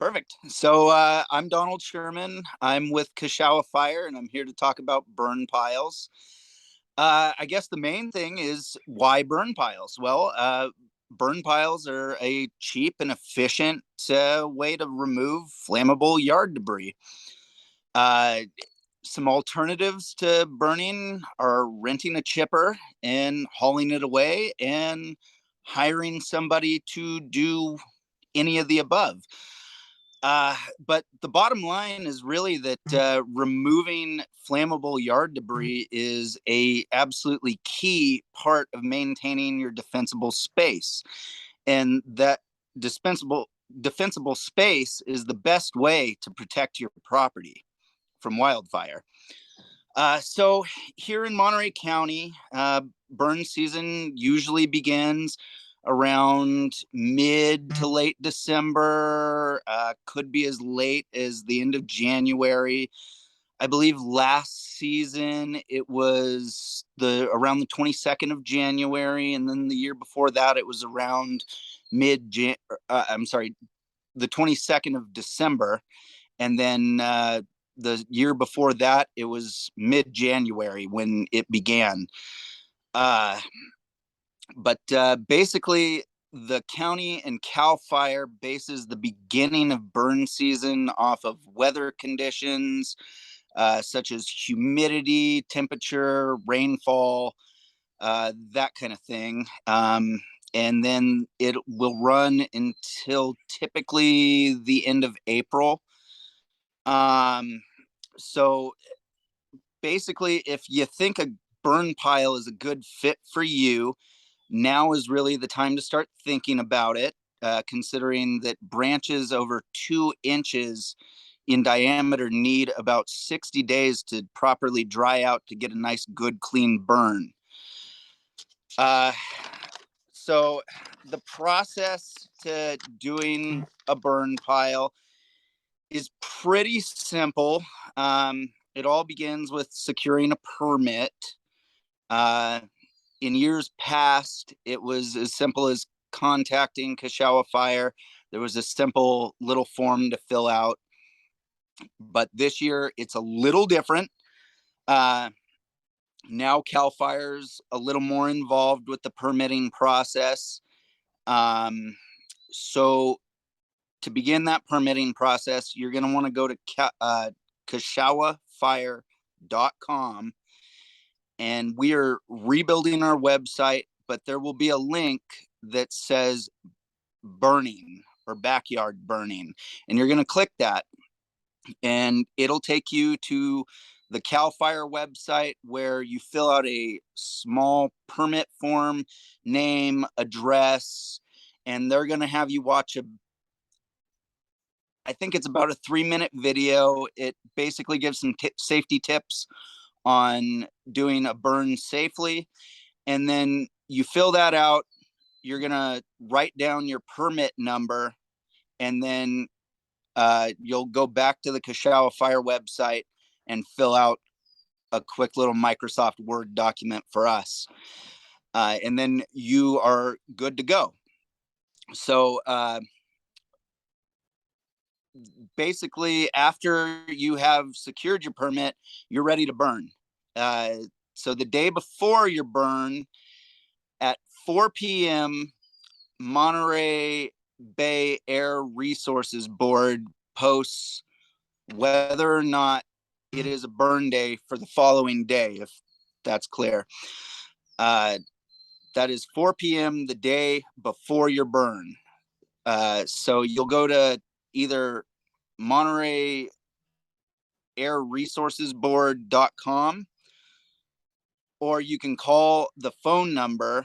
Perfect. I'm Donald Sherman. I'm with Cachagua Fire, and I'm here to talk about burn piles. I guess the main thing is why burn piles? Burn piles are a cheap and efficient way to remove flammable yard debris. Uh, some alternatives to burning are renting a chipper and hauling it away and hiring somebody to do any of the above. But the bottom line is really that removing flammable yard debris is a absolutely key part of maintaining your defensible space, and that defensible space is the best way to protect your property from wildfire. So here in Monterey County, burn season usually begins around mid to late December, could be as late as the end of January. I believe last season it was around the 22nd of January, and then the year before that it was around the 22nd of December, and then the year before that it was mid-January when it began. But basically, the county and CAL FIRE bases the beginning of burn season off of weather conditions, such as humidity, temperature, rainfall, that kind of thing. And then it will run until typically the end of April. So basically, if you think a burn pile is a good fit for you, now is really the time to start thinking about it, considering that branches over 2 inches in diameter need about 60 days to properly dry out to get a nice, good, clean burn. So the process to doing a burn pile is pretty simple. It all begins with securing a permit. In years past, it was as simple as contacting Cachagua Fire. There was a simple little form to fill out. But this year, it's a little different. Now CAL FIRE's a little more involved with the permitting process. So to begin that permitting process, you're going to want to go to CachaguaFire.com, and we are rebuilding our website, but there will be a link that says burning or backyard burning, and you're going to click that, and it'll take you to the CAL FIRE website where you fill out a small permit form, name, address, and they're going to have you watch I think it's about a 3-minute video. It basically gives some safety tips on doing a burn safely. And then you fill that out. You're going to write down your permit number, and then you'll go back to the Cachagua Fire website and fill out a quick little Microsoft Word document for us. And then you are good to go. So basically, after you have secured your permit, you're ready to burn. So the day before your burn, at 4 p.m., Monterey Bay Air Resources Board posts whether or not it is a burn day for the following day, if that's clear. That is 4 p.m. the day before your burn. So you'll go to either Monterey Air Resources Board.com, or you can call the phone number,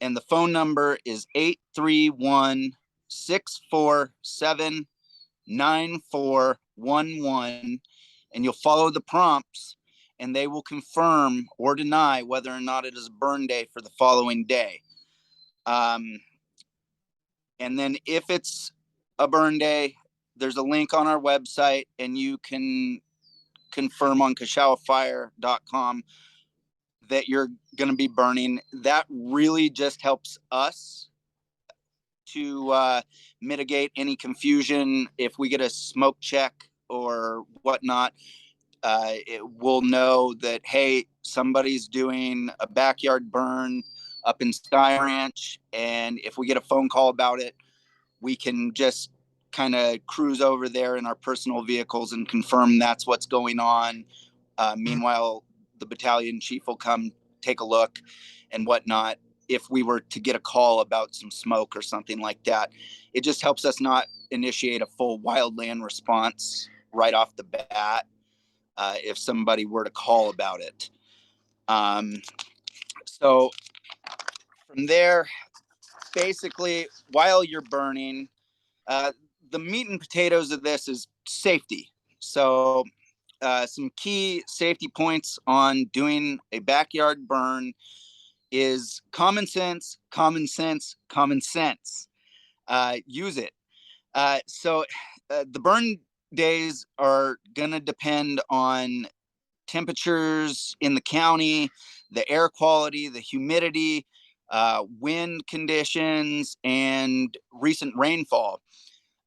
and the phone number is 831-647-9411, and you'll follow the prompts, and they will confirm or deny whether or not it is a burn day for the following day. And then if it's a burn day, there's a link on our website, and you can confirm on CachaguaFire.com that you're going to be burning. That really just helps us to mitigate any confusion. If we get a smoke check or whatnot, we'll know that, hey, somebody's doing a backyard burn up in Sky Ranch. And if we get a phone call about it, we can just kind of cruise over there in our personal vehicles and confirm that's what's going on. Meanwhile, the battalion chief will come take a look and whatnot. If we were to get a call about some smoke or something like that, it just helps us not initiate a full wildland response right off the bat. If somebody were to call about it. So from there, basically, while you're burning, the meat and potatoes of this is safety. So some key safety points on doing a backyard burn is common sense, common sense, common sense. Use it. The burn days are going to depend on temperatures in the county, the air quality, the humidity, wind conditions, and recent rainfall.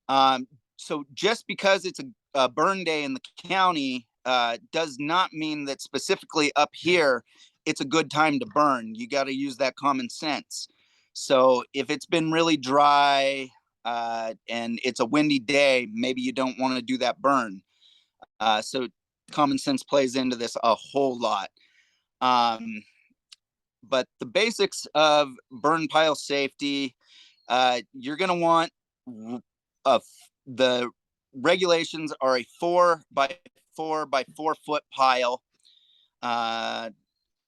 So just because it's a burn day in the county does not mean that specifically up here it's a good time to burn. You got to use that common sense. So if it's been really dry and it's a windy day, maybe you don't want to do that burn. So common sense plays into this a whole lot. But the basics of burn pile safety, you're going to want the regulations are a 4x4 by 4 foot pile.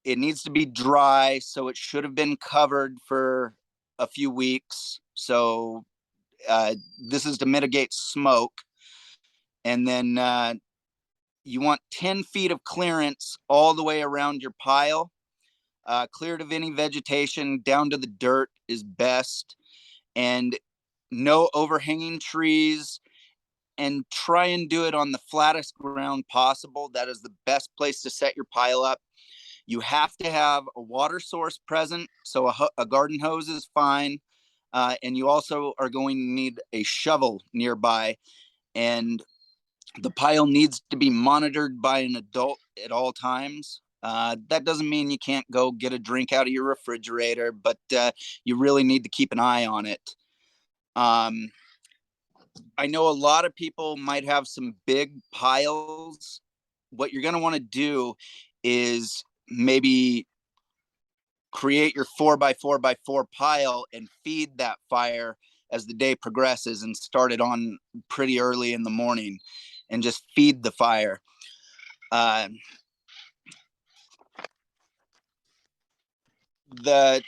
It needs to be dry, so it should have been covered for a few weeks. So this is to mitigate smoke. And then you want 10 feet of clearance all the way around your pile. Cleared of any vegetation down to the dirt is best. And no overhanging trees. And try and do it on the flattest ground possible. That is the best place to set your pile up. You have to have a water source present, so a garden hose is fine. And you also are going to need a shovel nearby. And the pile needs to be monitored by an adult at all times. That doesn't mean you can't go get a drink out of your refrigerator, but you really need to keep an eye on it. I know a lot of people might have some big piles. What you're going to want to do is maybe create your 4x4 pile and feed that fire as the day progresses, and start it on pretty early in the morning and just feed the fire. The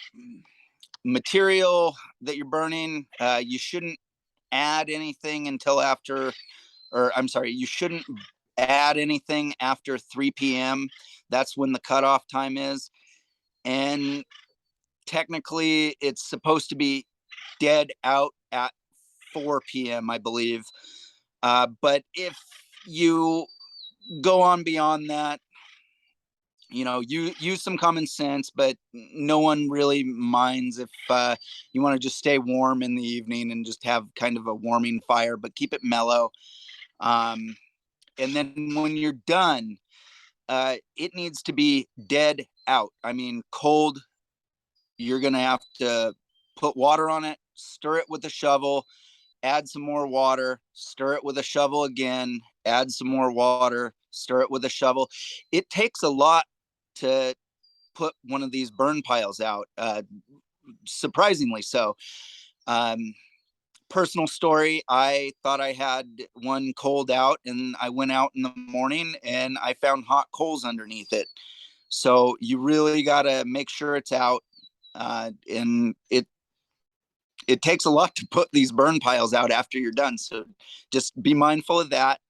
material that you're burning, you shouldn't add anything until after, or I'm sorry, you shouldn't add anything after 3 p.m. That's when the cutoff time is. And technically it's supposed to be dead out at 4 p.m., I believe. But if you go on beyond that, you use some common sense, but no one really minds if you want to just stay warm in the evening and just have kind of a warming fire, but keep it mellow. And then when you're done, it needs to be dead out. I mean, cold. You're going to have to put water on it, stir it with a shovel, add some more water, stir it with a shovel again, add some more water, stir it with a shovel. It takes a lot to put one of these burn piles out, surprisingly so. Personal story, I thought I had one cold out, and I went out in the morning and I found hot coals underneath it. So you really got to make sure it's out. And it takes a lot to put these burn piles out after you're done. So just be mindful of that.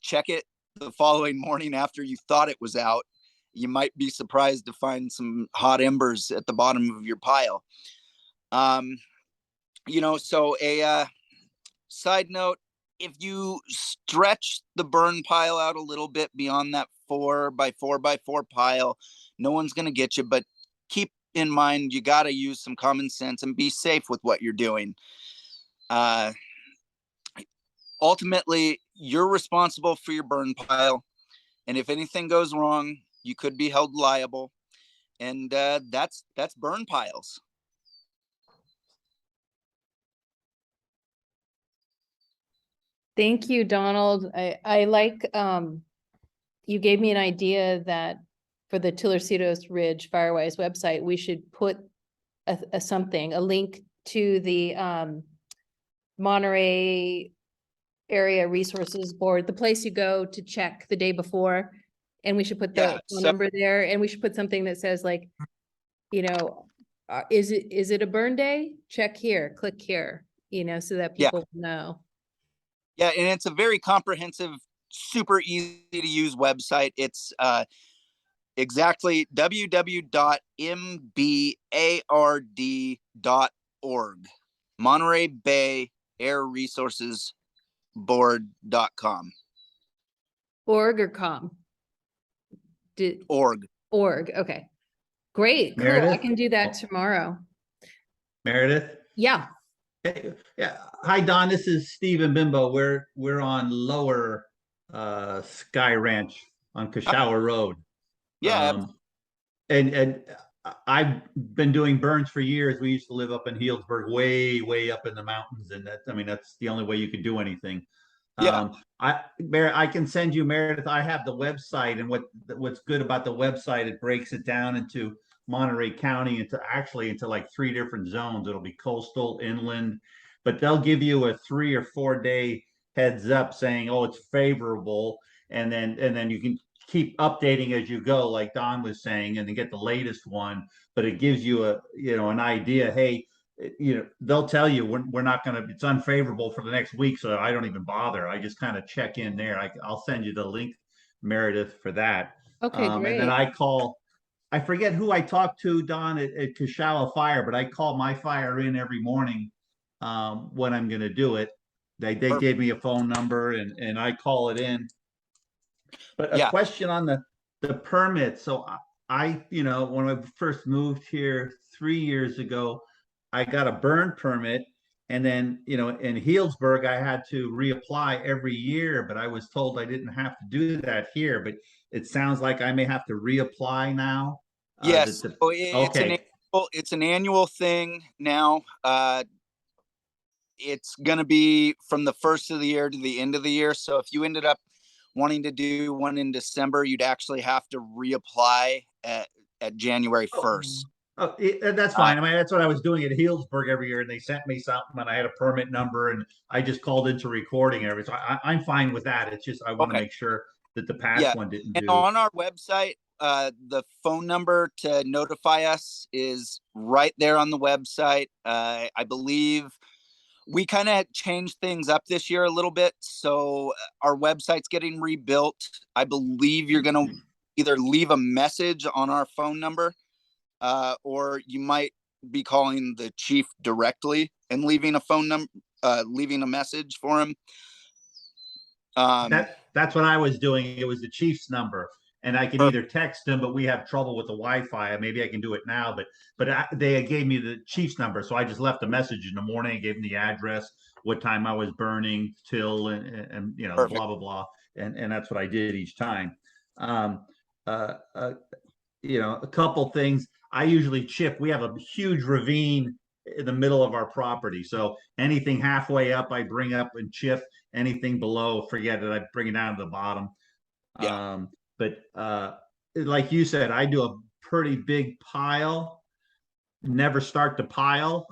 Check it the following morning after you thought it was out. You might be surprised to find some hot embers at the bottom of your pile. So a side note, if you stretch the burn pile out a little bit beyond that 4x4 pile, no one's going to get you, but keep in mind, you got to use some common sense and be safe with what you're doing. Uh, Ultimately, you're responsible for your burn pile, and if anything goes wrong, you could be held liable. And that's burn piles. Thank you, Donald. I like you gave me an idea that for the Tillercitos Ridge Firewise website, we should put a link to the Monterey Area Resources Board, the place you go to check the day before. And we should put the phone number there, and we should put something that says like, you know, is it a burn day? Check here, click here, so that people know. Yeah, and it's a very comprehensive, super easy to use website. It's exactly www.mbard.org. Monterey Bay Air Resources Board.com. Org or com? Org. Org. Okay. Great. Cool. Meredith? I can do that tomorrow. Meredith? Yeah. Hey, yeah. Hi, Don. This is Steve and Bimbo. We're on Lower Sky Ranch on Cachagua Road. Yeah. And I've been doing burns for years. We used to live up in Healdsburg, way up in the mountains, and that's the only way you could do anything. Yeah. I can send you, Meredith. I have the website, and what's good about the website, it breaks it down into Monterey County into like 3 different zones. It'll be coastal, inland, but they'll give you a 3 or 4 day heads up saying, oh, it's favorable, and then you can keep updating as you go, like Don was saying, and then get the latest one. But it gives you an idea. Hey, they'll tell you we're not going to, it's unfavorable for the next week, so I don't even bother. I just kind of check in there. I'll send you the link, Meredith, for that. Okay, great. And then I forget who I talked to, Don, at Cachagua Fire, but I call my fire in every morning when I'm going to do it. They gave me a phone number, and I call it in. But a question on the permit. So when I first moved here 3 years ago, I got a burn permit, and then in Healdsburg I had to reapply every year, but I was told I didn't have to do that here. But it sounds like I may have to reapply now. Yes. It's an annual thing now. It's going to be from the first of the year to the end of the year. So if you ended up wanting to do one in December, you'd actually have to reapply at January 1st. That's fine. That's what I was doing at Healdsburg every year, and they sent me something, and I had a permit number, and I just called into recording and everything. So I'm fine with that. It's just I want to make sure that the past one didn't do. And on our website, the phone number to notify us is right there on the website. I believe we kind of changed things up this year a little bit, so our website's getting rebuilt. I believe you're going to either leave a message on our phone number, or you might be calling the chief directly and leaving a phone number, leaving a message for him. That's what I was doing. It was the chief's number, and I can either text him, but we have trouble with the Wi-Fi. Maybe I can do it now, but they gave me the chief's number, so I just left a message in the morning and gave him the address, what time I was burning till, and blah blah blah, and that's what I did each time. A couple things. I usually chip. We have a huge ravine in the middle of our property, so anything halfway up, I bring up and chip. Anything below, forget it. I bring it down to the bottom. But like you said, I do a pretty big pile. Never start the pile.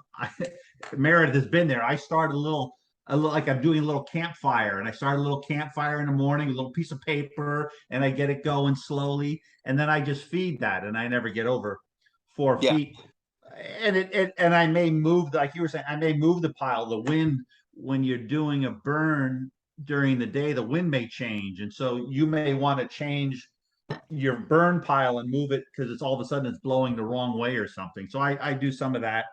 Meredith has been there. I start a little like I'm doing a little campfire, and I start a little campfire in the morning, a little piece of paper, and I get it going slowly, and then I just feed that, and I never get over 4 feet. And I may move, like you were saying, I may move the pile. The wind, when you're doing a burn during the day, the wind may change, and so you may want to change your burn pile and move it because it's all of a sudden it's blowing the wrong way or something. So I do some of that.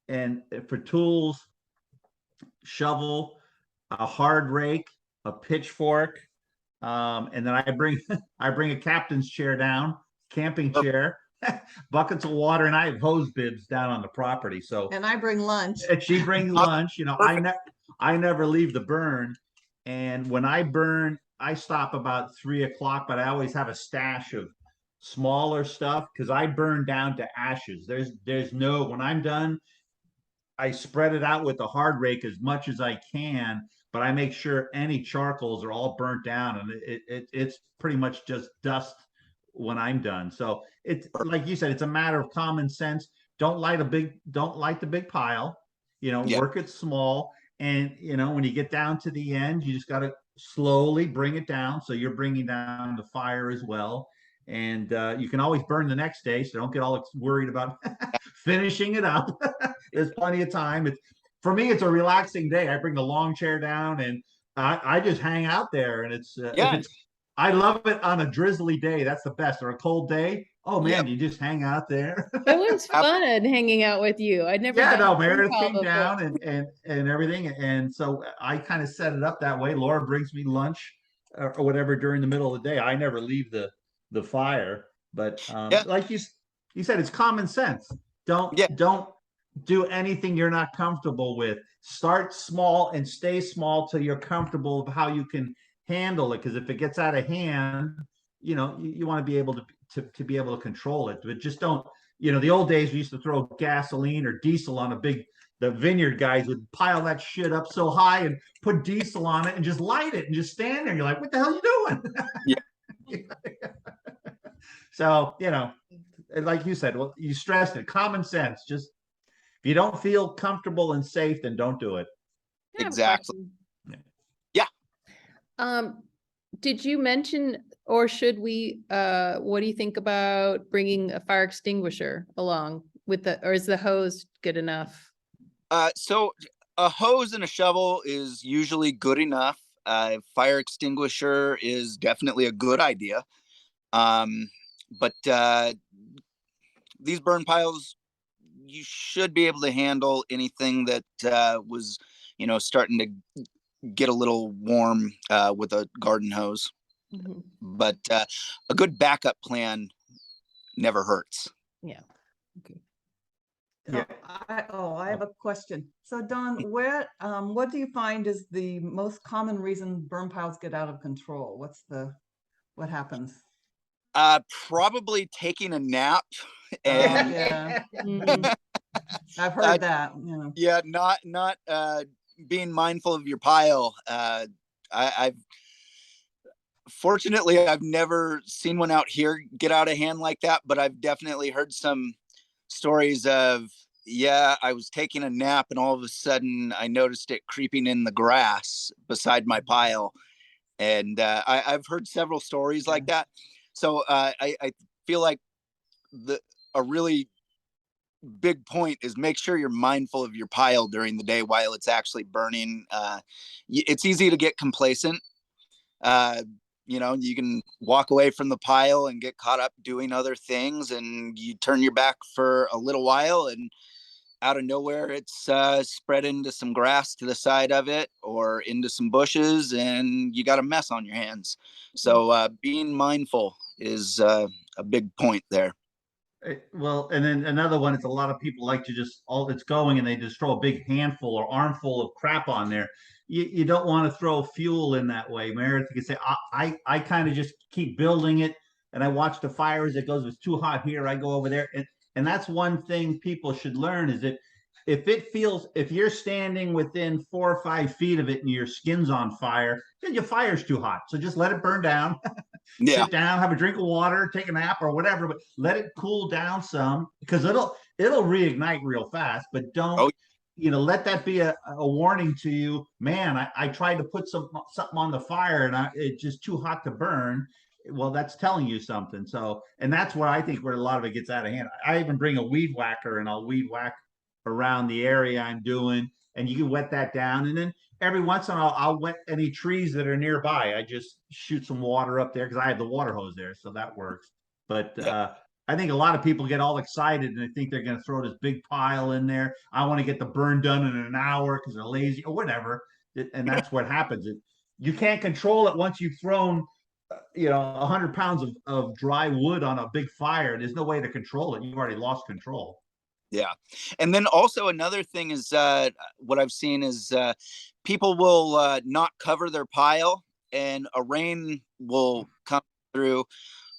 And for tools, shovel, a hard rake, a pitchfork, and then I bring a captain's chair down, camping chair, buckets of water, and I have hose bibs down on the property. So and I bring lunch. And she brings lunch. I never leave the burn. And when I burn, I stop about 3 o'clock, but I always have a stash of smaller stuff because I burn down to ashes. There's no, when I'm done, I spread it out with the hard rake as much as I can, but I make sure any charcoals are all burnt down, and it's pretty much just dust when I'm done. So it's like you said, it's a matter of common sense. Don't light the big pile. Yeah. Work it small, and when you get down to the end, you just got to slowly bring it down. So you're bringing down the fire as well, and you can always burn the next day. So don't get all worried about finishing it up. There's plenty of time. For me, it's a relaxing day. I bring the long chair down and I just hang out there. And I love it on a drizzly day. That's the best. Or a cold day. Oh man, you just hang out there. It was fun hanging out with you. I'd never done a Meredith call came before. down and everything. And so I kind of set it up that way. Laura brings me lunch or whatever during the middle of the day. I never leave the fire. But like you said, it's common sense. Don't do anything you're not comfortable with. Start small and stay small till you're comfortable of how you can handle it. Because if it gets out of hand, you want to be able to be able to control it. But just don't. The old days we used to throw gasoline or diesel on the vineyard guys would pile that shit up so high and put diesel on it and just light it and just stand there. You're like, what the hell are you doing? Yeah. So, like you said, well, you stressed it, common sense. Just if you don't feel comfortable and safe, then don't do it. Exactly. Yeah. Did you mention, or should we, what do you think about bringing a fire extinguisher along or is the hose good enough? So a hose and a shovel is usually good enough. Fire extinguisher is definitely a good idea. But these burn piles, you should be able to handle anything that was, starting to get a little warm with a garden hose. Mm-hmm. But a good backup plan never hurts. Yeah. Okay. Yeah. I have a question. So Don, what do you find is the most common reason burn piles get out of control? What happens? Probably taking a nap. And yeah. I've heard that. Yeah, not being mindful of your pile. Fortunately, I've never seen one out here get out of hand like that, but I've definitely heard some stories of, I was taking a nap and all of a sudden I noticed it creeping in the grass beside my pile. And I've heard several stories like that. So I feel like a really big point is make sure you're mindful of your pile during the day while it's actually burning. It's easy to get complacent. You can walk away from the pile and get caught up doing other things, and you turn your back for a little while and out of nowhere it's spread into some grass to the side of it or into some bushes, and you got a mess on your hands. So being mindful is a big point there. Well, and then another one is a lot of people like to just all it's going and they just throw a big handful or armful of crap on there. You don't want to throw fuel in that way. Meredith, you can say, I kind of just keep building it and I watch the fire as it goes. If it's too hot here, I go over there. And that's one thing people should learn is that if you're standing within 4 or 5 feet of it and your skin's on fire, then your fire's too hot. So just let it burn down. Sit down, have a drink of water, take a nap or whatever, but let it cool down some because it'll reignite real fast. But don't let that be a warning to you. Man, I tried to put something on the fire and it's just too hot to burn. Well, that's telling you something. So, and that's what I think where a lot of it gets out of hand. I even bring a weed whacker and I'll weed whack around the area I'm doing, and you can wet that down. And then every once in a while, I'll wet any trees that are nearby. I just shoot some water up there because I have the water hose there, so that works. But I think a lot of people get all excited and they think they're going to throw this big pile in there. I want to get the burn done in an hour because they're lazy or whatever. And that's what happens. You can't control it once you've thrown 100 pounds of dry wood on a big fire. There's no way to control it. You've already lost control. Yeah. And then also another thing is what I've seen is people will not cover their pile, and a rain will come through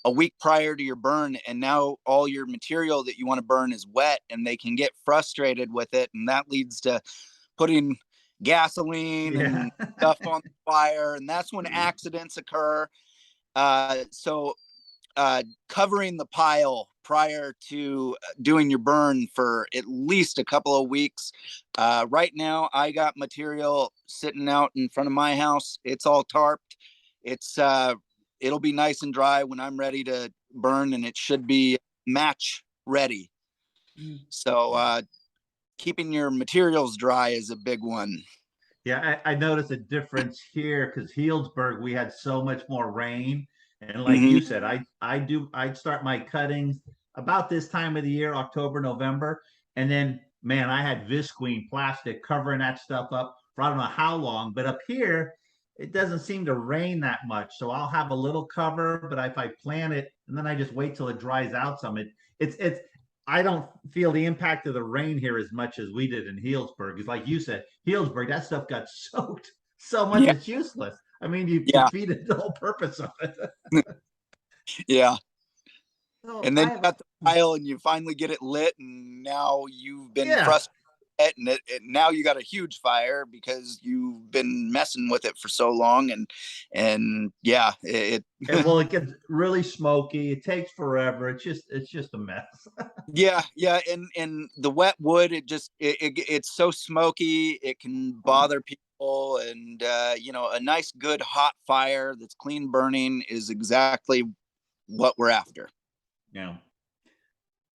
a week prior to your burn, and now all your material that you want to burn is wet, and they can get frustrated with it, and that leads to putting gasoline Yeah. and stuff on the fire, and that's when accidents occur. So covering the pile prior to doing your burn for at least a couple of weeks. Right now, I got material sitting out in front of my house. It's all tarped. It's it'll be nice and dry when I'm ready to burn, and it should be match ready. So keeping your materials dry is a big one. Yeah, I noticed a difference here because Healdsburg, we had so much more rain. And like you said, I'd start my cuttings about this time of the year, October, November. And then, man, I had visqueen plastic covering that stuff up for I don't know how long. But up here, it doesn't seem to rain that much. So I'll have a little cover, but if I plant it and then I just wait till it dries out some, it's I don't feel the impact of the rain here as much as we did in Healdsburg. It's like you said, Healdsburg, that stuff got soaked so much Yeah. it's useless. I mean, you Yeah. defeated the whole purpose of it. Yeah. So And then I you have got the pile and you finally get it lit, and now you've been Yeah. frustrated, and now you got a huge fire because you've been messing with it for so long, and yeah, And well, it gets really smoky. It takes forever. It's just a mess. yeah, and the wet wood, it's so smoky, it can bother people, and a nice good hot fire that's clean burning is exactly what we're after. Yeah.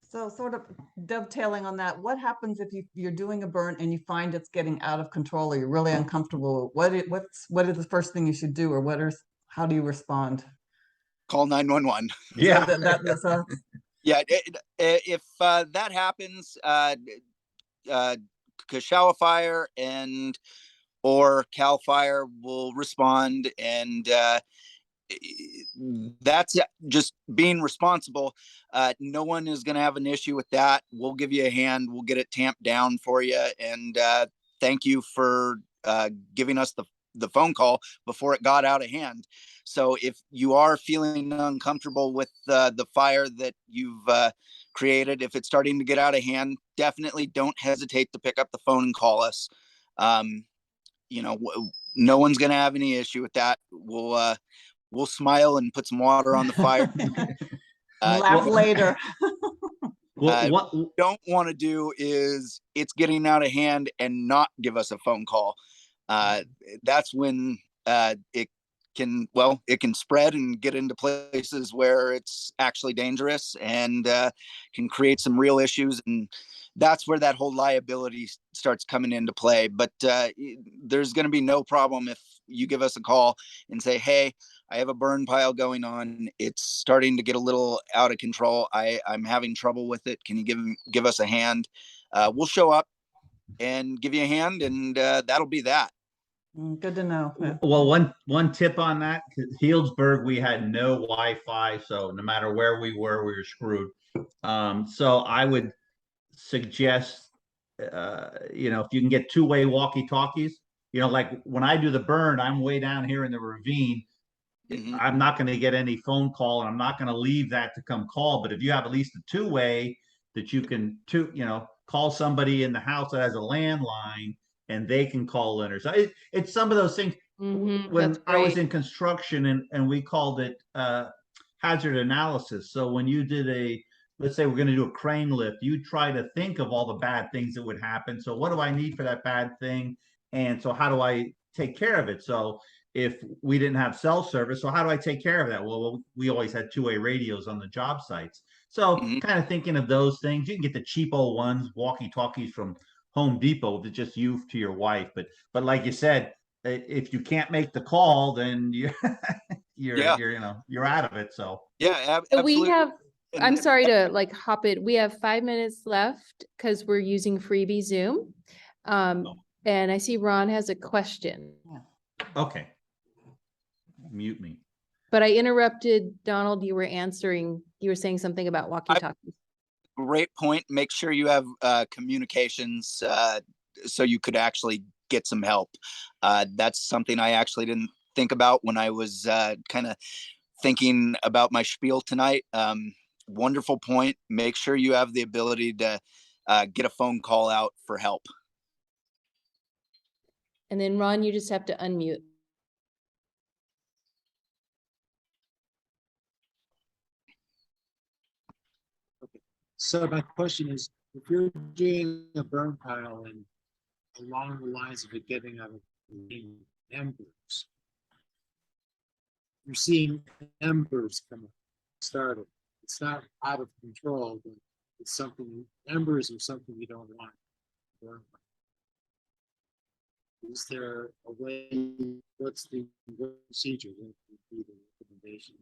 So sort of dovetailing on that, what happens if you're doing a burn and you find it's getting out of control or you're really uncomfortable? What is the first thing you should do, or how do you respond? Call 911. Yeah. So that's Yeah, if that happens, Cachagua Fire or Cal Fire will respond, and that's just being responsible. No one is going to have an issue with that. We'll give you a hand. We'll get it tamped down for you, and thank you for giving us the phone call before it got out of hand. So if you are feeling uncomfortable with the fire that you've created, if it's starting to get out of hand, definitely don't hesitate to pick up the phone and call us. No one's going to have any issue with that. We'll smile and put some water on the fire. laugh later. What don't want to do is it's getting out of hand and not give us a phone call. That's when it can spread and get into places where it's actually dangerous and can create some real issues, and that's where that whole liability starts coming into play. But there's going to be no problem if you give us a call and say, hey, I have a burn pile going on. It's starting to get a little out of control. I'm having trouble with it. Can you give us a hand? We'll show up and give you a hand, and that'll be that. Good to know. Yeah. Well, one tip on that, Healdsburg, we had no Wi-Fi, so no matter where we were screwed. So I would suggest, if you can get two-way walkie-talkies, like when I do the burn, I'm way down here in the ravine. I'm not going to get any phone call, and I'm not going to leave that to come call. But if you have at least a two-way that you can call somebody in the house that has a landline, and they can call in, or so it's some of those things. When I was in construction, and we called it hazard analysis. So when you did let's say we're going to do a crane lift, you try to think of all the bad things that would happen. So what do I need for that bad thing? And so how do I take care of it? So if we didn't have cell service, so how do I take care of that? Well, we always had two-way radios on the job sites. So kind of thinking of those things. You can get the cheapo ones, walkie-talkies from Home Depot, that's just you to your wife. But like you said, if you can't make the call, then you're out of it. So yeah, So we have, I'm sorry to hop it. We have 5 minutes left because we're using freebie Zoom. And I see Ron has a question. Okay. Mute me. But I interrupted, Donald, you were saying something about walkie-talkies. great point. Make sure you have communications so you could actually get some help. That's something I actually didn't think about when I was kind of thinking about my spiel tonight. Wonderful point. Make sure you have the ability to get a phone call out for help. And then Ron, you just have to unmute. Okay. So my question is, if you're doing a burn pile and along the lines of it getting out of embers, you're seeing embers come up, started. It's not out of control, but it's something, embers are something you don't want. Is there a way, what's the procedure? What would be the recommendation?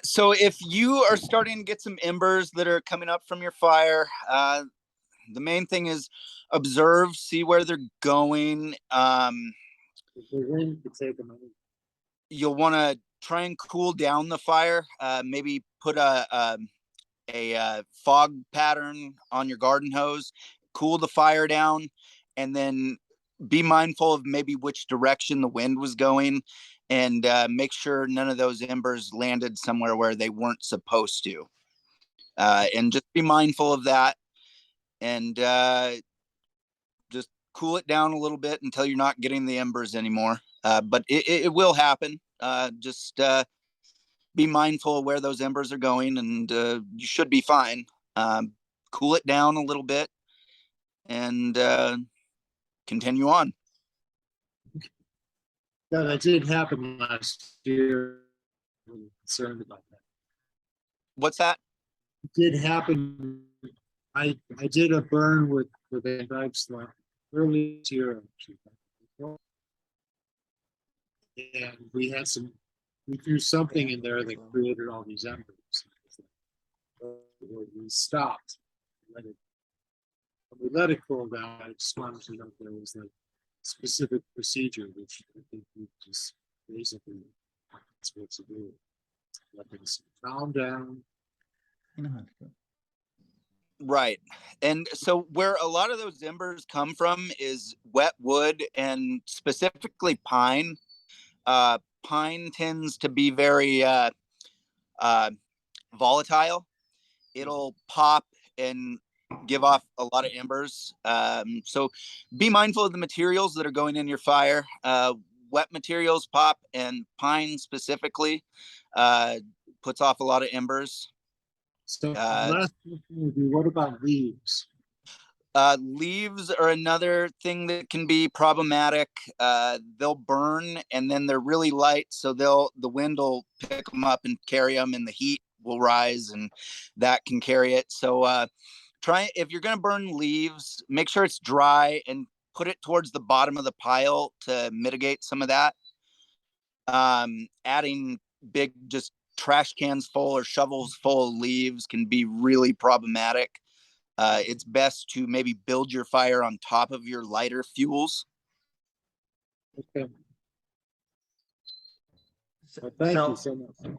So if you are starting to get some embers that are coming up from your fire, the main thing is observe, see where they're going. If the wind could take them out. You'll want to try and cool down the fire. Maybe put a fog pattern on your garden hose, cool the fire down, and then be mindful of maybe which direction the wind was going, and make sure none of those embers landed somewhere where they weren't supposed to. And just be mindful of that, and just cool it down a little bit until you're not getting the embers anymore. But it will happen. Just be mindful of where those embers are going, and you should be fine. Cool it down a little bit, and continue on. Yeah, that did happen last year. I'm concerned about that. What's that? It did happen. I did a burn with a pipes early this year, actually. And we threw something in there that created all these embers. We stopped. When we let it cool down, I just wanted to know if there was like specific procedure, which I think we just basically that's what to do. Let things calm down. Right. And so where a lot of those embers come from is wet wood, and specifically pine. Pine tends to be very volatile. It'll pop and give off a lot of embers. So be mindful of the materials that are going in your fire. Wet materials pop, and pine specifically puts off a lot of embers. So last question would be, what about leaves? Leaves are another thing that can be problematic. They'll burn, and then they're really light, so the wind will pick them up and carry them, and the heat will rise, and that can carry it. So if you're going to burn leaves, make sure it's dry and put it towards the bottom of the pile to mitigate some of that. Adding big just trash cans full or shovels full of leaves can be really problematic. It's best to maybe build your fire on top of your lighter fuels. Okay. Thank you so much.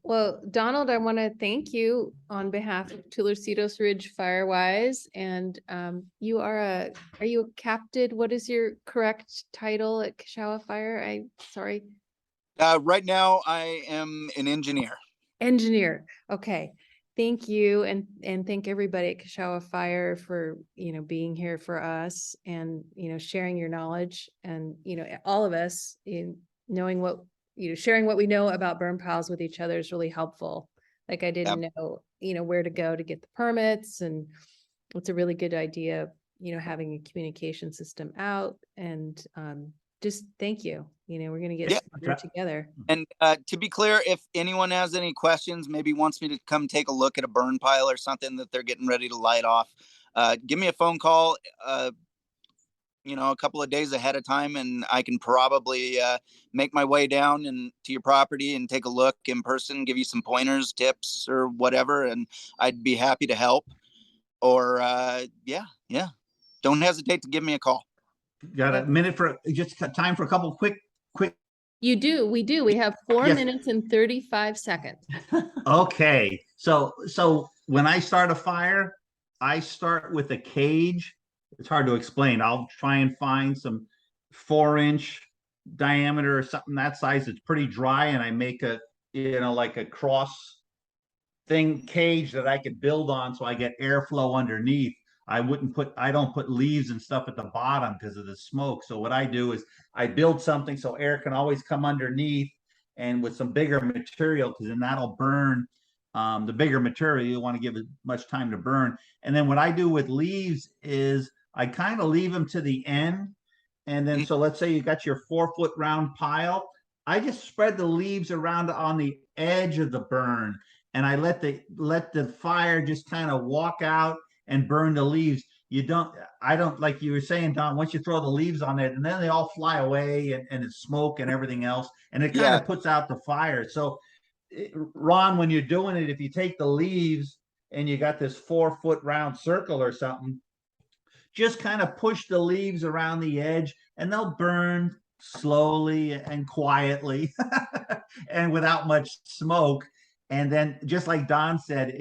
Well, Donald, I want to thank you on behalf of Tularcitos Ridge Firewise. And are you a captain? What is your correct title at Cachagua Fire? Sorry. Right now I am an engineer. Engineer. Okay. Thank you. And thank everybody at Cachagua Fire for, being here for us and, sharing your knowledge, and, all of us in knowing sharing what we know about burn piles with each other is really helpful. Like I didn't know, where to go to get the permits, and it's a really good idea, having a communication system out, and just thank you. We're going to get smarter together. And to be clear, if anyone has any questions, maybe wants me to come take a look at a burn pile or something that they're getting ready to light off, give me a phone call, a couple of days ahead of time, and I can probably make my way down and to your property and take a look in person, give you some pointers, tips, or whatever, and I'd be happy to help. Or yeah, don't hesitate to give me a call. Got a minute for just time for a couple quick. You do. We have 4 minutes and 35 seconds. Okay. So when I start a fire, I start with a cage. It's hard to explain. I'll try and find some 4-inch diameter or something that size. It's pretty dry, and I make a, like a cross thing cage that I could build on so I get airflow underneath. I don't put leaves and stuff at the bottom because of the smoke. So what I do is I build something so air can always come underneath, and with some bigger material, because then that'll burn. The bigger material, you want to give it much time to burn. And then what I do with leaves is I kind of leave them to the end. And then, so let's say you got your 4-foot round pile. I just spread the leaves around on the edge of the burn, and I let the fire just kind of walk out and burn the leaves. I don't, like you were saying, Don, once you throw the leaves on it, and then they all fly away, and it's smoke and everything else, and it kind of puts out the fire. So, Ron, when you're doing it, if you take the leaves and you got this 4-foot round circle or something, just kind of push the leaves around the edge, and they'll burn slowly and quietly and without much smoke. And then, just like Don said,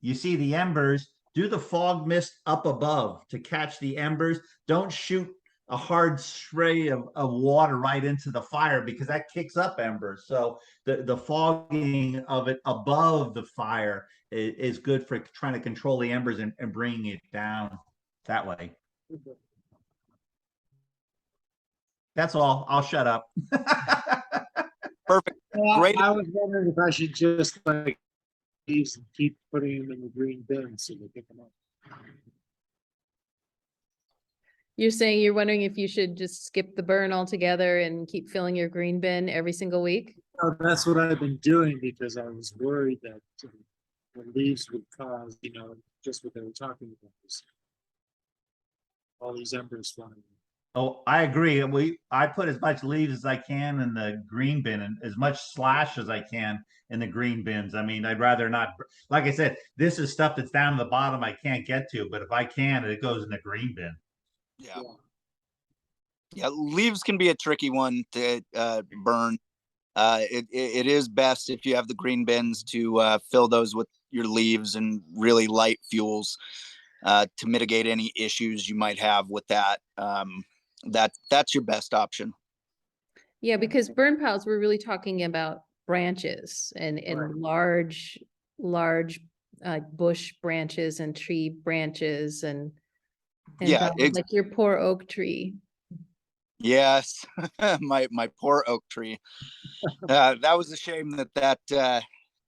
you see the embers, do the fog mist up above to catch the embers. Don't shoot a hard spray of water right into the fire, because that kicks up embers. So the fogging of it above the fire is good for trying to control the embers and bringing it down that way. That's all. I'll shut up. Perfect. Great. I was wondering if I should just like leaves and keep putting them in the green bin so they pick them up. You're saying you're wondering if you should just skip the burn altogether and keep filling your green bin every single week? Oh, that's what I've been doing, because I was worried that the leaves would cause, just what they were talking about, all these embers flying. Oh, I agree. I put as much leaves as I can in the green bin, and as much slash as I can in the green bins. I mean, I'd rather not. Like I said, this is stuff that's down the bottom I can't get to, but if I can, it goes in the green bin. Yeah, leaves can be a tricky one to burn. It is best if you have the green bins to fill those with your leaves and really light fuels to mitigate any issues you might have with that. That's your best option. Yeah, because burn piles, we're really talking about branches and large bush branches and tree branches and like your poor oak tree. Yes, my poor oak tree. That was a shame that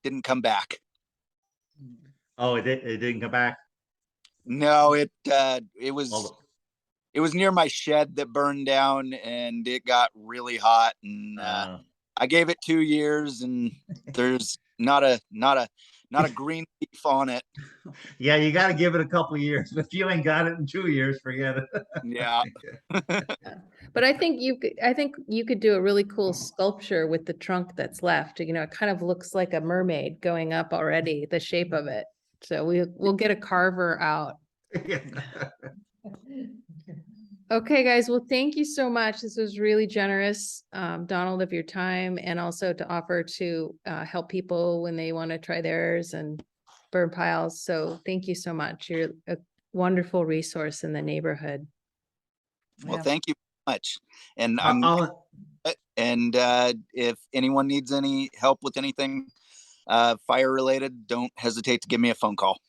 didn't come back. Oh, it didn't come back? No, it was near my shed that burned down, and it got really hot, and I gave it 2 years, and there's not a green leaf on it. Yeah, you got to give it a couple of years. If you ain't got it in 2 years, forget it. Yeah. But I think you could do a really cool sculpture with the trunk that's left. It kind of looks like a mermaid going up already, the shape of it. So we'll get a carver out. Okay, guys. Well, thank you so much. This was really generous, Donald, of your time, and also to offer to help people when they want to try theirs and burn piles. So thank you so much. You're a wonderful resource in the neighborhood. Well, thank you very much. And if anyone needs any help with anything fire related, don't hesitate to give me a phone call.